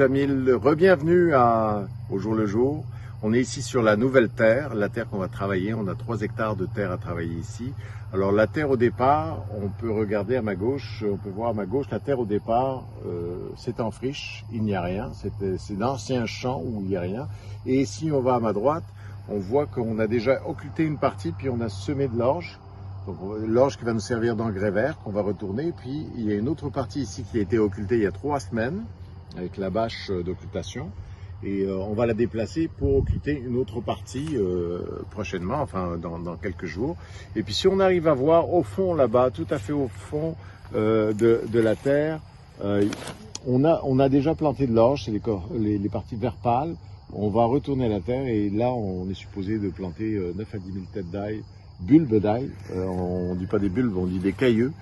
Jamil, re-bienvenue au jour le jour. On est ici sur la nouvelle terre, la terre qu'on va travailler. On a 3 hectares de terre à travailler ici. Alors la terre au départ, on peut regarder à ma gauche, on peut voir à ma gauche, la terre au départ, c'est en friche, il n'y a rien. C'est d'anciens champs où il n'y a rien. Et si on va à ma droite, on voit qu'on a déjà occulté une partie, puis on a semé de l'orge. Donc l'orge qui va nous servir d'engrais vert, qu'on va retourner. Puis il y a une autre partie ici qui a été occultée il y a 3 semaines, avec la bâche d'occultation. Et on va la déplacer pour occulter une autre partie prochainement, enfin dans quelques jours. Et puis si on arrive à voir au fond là-bas, tout à fait au fond de la terre, on a déjà planté de l'orge, c'est les parties vert pâle. On va retourner à la terre et là on est supposé de planter 9 à 10 000 têtes d'ail, bulbes d'ail, on ne dit pas des bulbes, on dit des cailleux.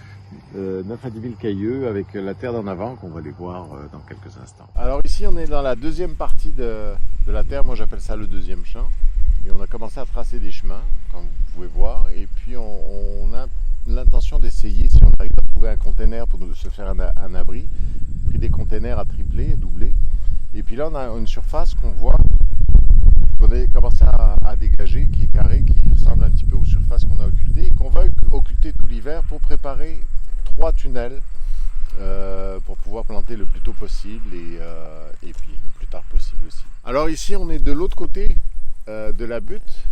9 à 10 000 cailleux avec la terre d'en avant qu'on va aller voir dans quelques instants. Alors ici on est dans la deuxième partie de la terre, moi j'appelle ça le deuxième champ. Et on a commencé à tracer des chemins, comme vous pouvez voir, et puis on a l'intention d'essayer si on arrive à trouver un container pour se faire un abri. Pris des containers à tripler, à doubler. Et puis là on a une surface qu'on voit, qu'on a commencé à dégager, qui est carrée, qui ressemble un petit peu aux surfaces qu'on a occultées, et qu'on va occulter tout l'hiver pour préparer 3 tunnels pour pouvoir planter le plus tôt possible et puis le plus tard possible aussi. Alors ici on est de l'autre côté de la butte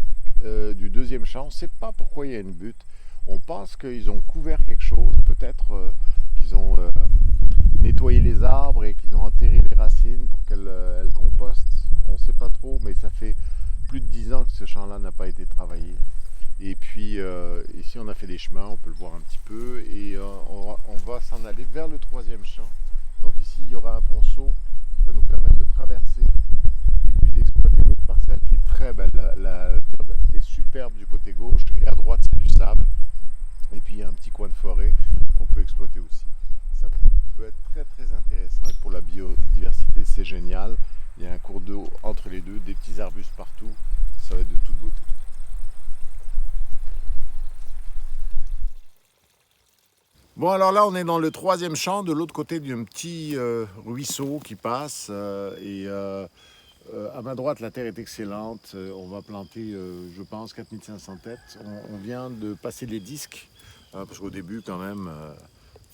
du deuxième champ. On ne sait pas pourquoi il y a une butte. On pense qu'ils ont couvert quelque chose, peut-être qu'ils ont nettoyé les arbres et qu'ils ont enterré les racines pour qu'elles compostent. On ne sait pas trop, mais ça fait plus de 10 ans que ce champ-là n'a pas été travaillé. Et puis ici on a fait des chemins, on peut le voir un petit peu, et on va s'en aller vers le 3e champ. Donc ici il y aura un ponceau qui va nous permettre de traverser et puis d'exploiter l'autre parcelle qui est très belle. La terre est superbe du côté gauche et à droite c'est du sable. Et puis il y a un petit coin de forêt qu'on peut exploiter aussi. Ça peut être très très intéressant et pour la biodiversité c'est génial. Il y a un cours d'eau entre les deux, des petits arbustes partout, ça va être de toute beauté. Bon alors là on est dans le 3e champ, de l'autre côté d'un petit ruisseau qui passe à ma droite la terre est excellente, on va planter je pense 4500 têtes, on vient de passer les disques, parce qu'au début quand même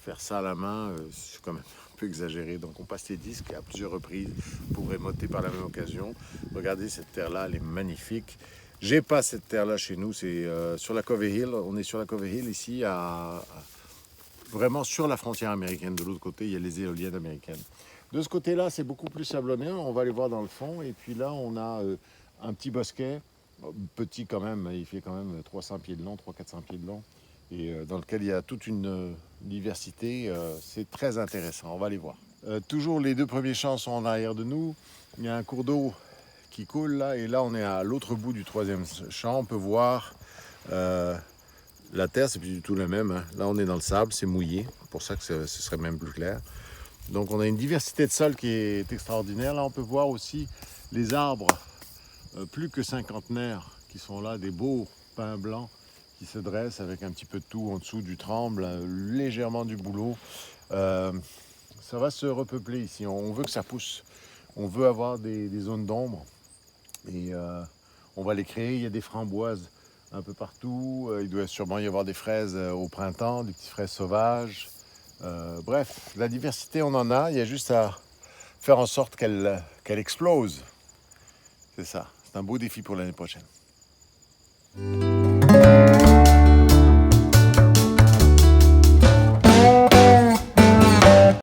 faire ça à la main c'est quand même un peu exagéré, donc on passe les disques à plusieurs reprises pour rémoter par la même occasion. Regardez cette terre là, elle est magnifique. J'ai pas cette terre là chez nous, c'est sur la Covey Hill, on est sur la Covey Hill ici vraiment sur la frontière américaine. De l'autre côté, il y a les éoliennes américaines. De ce côté-là, c'est beaucoup plus sablonneux. On va aller voir dans le fond. Et puis là, on a un petit bosquet, petit quand même, il fait quand même 300 pieds de long, 300-400 pieds de long, et dans lequel il y a toute une diversité. C'est très intéressant. On va aller voir. Toujours, les 2 premiers champs sont en arrière de nous. Il y a un cours d'eau qui coule là. Et là, on est à l'autre bout du 3e champ. On peut voir... la terre, c'est plus du tout la même. Hein. Là, on est dans le sable, c'est mouillé. C'est pour ça que ce serait même plus clair. Donc, on a une diversité de sols qui est extraordinaire. Là, on peut voir aussi les arbres plus que cinquantenaires qui sont là, des beaux pins blancs qui se dressent avec un petit peu de tout en dessous, du tremble, légèrement du bouleau. Ça va se repeupler ici. On veut que ça pousse. On veut avoir des zones d'ombre. Et on va les créer. Il y a des framboises un peu partout, il doit sûrement y avoir des fraises au printemps, des petites fraises sauvages. Bref, la diversité on en a, il y a juste à faire en sorte qu'elle explose. C'est ça, c'est un beau défi pour l'année prochaine.